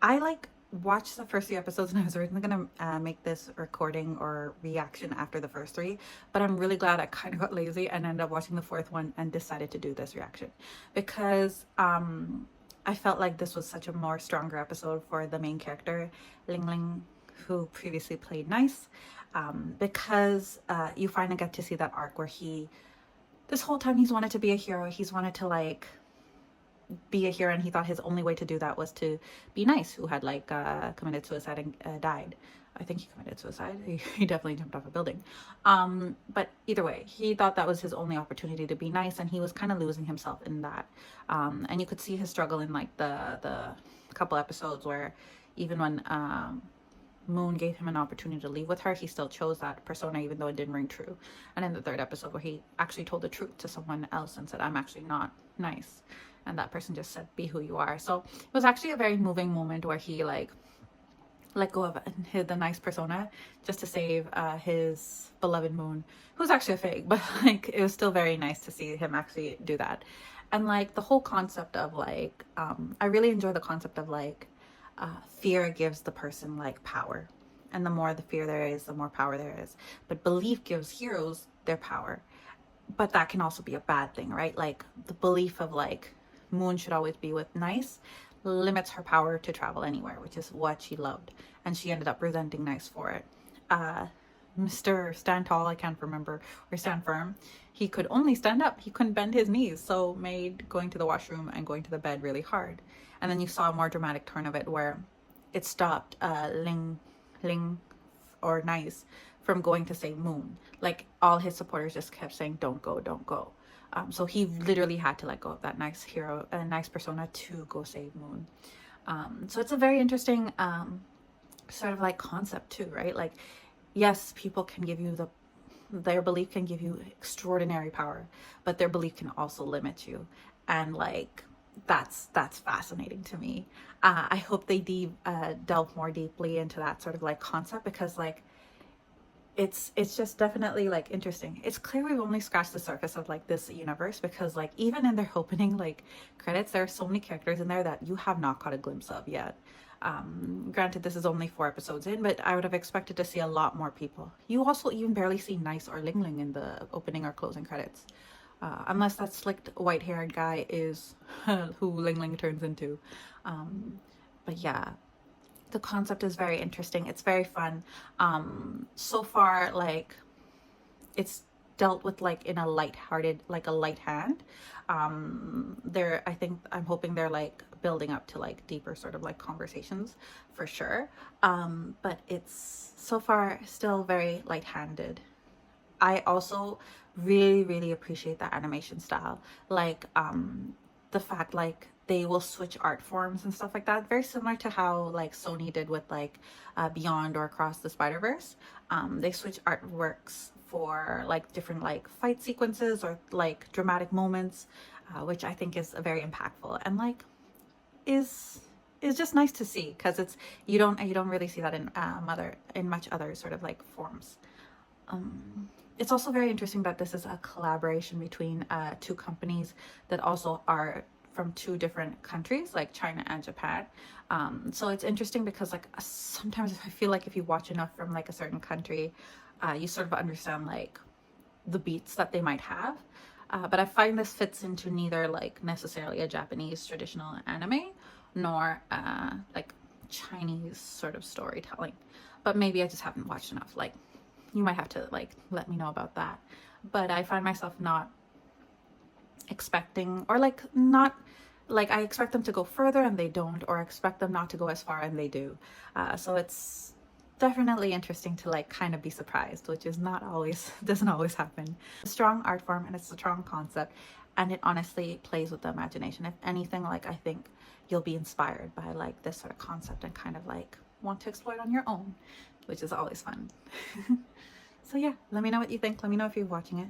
I like watched the first 3 episodes and I was originally gonna make this recording or reaction after the first three, but I'm really glad I kind of got lazy and ended up watching the fourth one and decided to do this reaction because I felt like this was such a more stronger episode for the main character, Ling Ling, who previously played Nice, because you finally get to see that arc where this whole time he's wanted to be a hero, he's wanted to like be a hero, and he thought his only way to do that was to be Nice, who had like committed suicide and died. I think he committed suicide. He definitely jumped off a building. But either way, he thought that was his only opportunity to be Nice, and he was kind of losing himself in that. And you could see his struggle in like the couple episodes where even when Moon gave him an opportunity to leave with her, he still chose that persona even though it didn't ring true. And in the third episode where he actually told the truth to someone else and said, I'm actually not Nice, and that person just said, be who you are. So it was actually a very moving moment where he like let go of the Nice persona just to save his beloved Moon, who's actually a fake, but like it was still very nice to see him actually do that. And like the whole concept of like I really enjoy the concept of like fear gives the person like power, and the more the fear there is, the more power there is. But belief gives heroes their power, but that can also be a bad thing, right? Like the belief of like Moon should always be with Nice limits her power to travel anywhere, which is what she loved, and she ended up resenting Nice for it. Mr. Stand Tall, I can't remember, or Stand Firm, he could only stand up, he couldn't bend his knees, so made going to the washroom and going to the bed really hard. And then you saw a more dramatic turn of it where it stopped Ling or Nice from going to save Moon. Like all his supporters just kept saying, don't go, don't go. So he literally had to let go of that Nice hero, Nice persona to go save Moon. So it's a very interesting sort of like concept too, right? Like, yes, people can give you their belief can give you extraordinary power, but their belief can also limit you. And like, that's fascinating to me. I hope they delve more deeply into that sort of like concept, because like it's just definitely like interesting. It's clear we've only scratched the surface of like this universe, because like even in their opening like credits, there are so many characters in there that you have not caught a glimpse of yet. Granted, this is only 4 episodes in, but I would have expected to see a lot more people. You also even barely see Nice or Ling Ling in the opening or closing credits, unless that slicked white-haired guy is who Ling Ling turns into. But yeah, the concept is very interesting. It's very fun. So far, like, it's dealt with like in a light-hearted, like a light hand. I'm hoping they're like building up to like deeper sort of like conversations for sure. But it's so far still very light-handed. I also really appreciate the animation style. Like the fact like they will switch art forms and stuff like that, very similar to how like Sony did with like Beyond or Across the Spider-Verse. They switch artworks for like different like fight sequences or like dramatic moments, which I think is very impactful and like is just nice to see, because it's you don't really see that in much other sort of like forms. It's also very interesting that this is a collaboration between two companies that also are from two different countries, like China and Japan. So it's interesting because like sometimes I feel like if you watch enough from like a certain country, you sort of understand like the beats that they might have. But I find this fits into neither like necessarily a Japanese traditional anime nor like Chinese sort of storytelling. But maybe I just haven't watched enough. Like, you might have to like let me know about that. But I find myself not expecting, or like not like I expect them to go further and they don't, or expect them not to go as far and they do. So it's definitely interesting to like kind of be surprised, which is not always doesn't always happen. A strong art form, and it's a strong concept, and it honestly plays with the imagination. If anything, like I think you'll be inspired by like this sort of concept and kind of like want to explore it on your own, which is always fun. So yeah, let me know what you think. Let me know if you're watching it.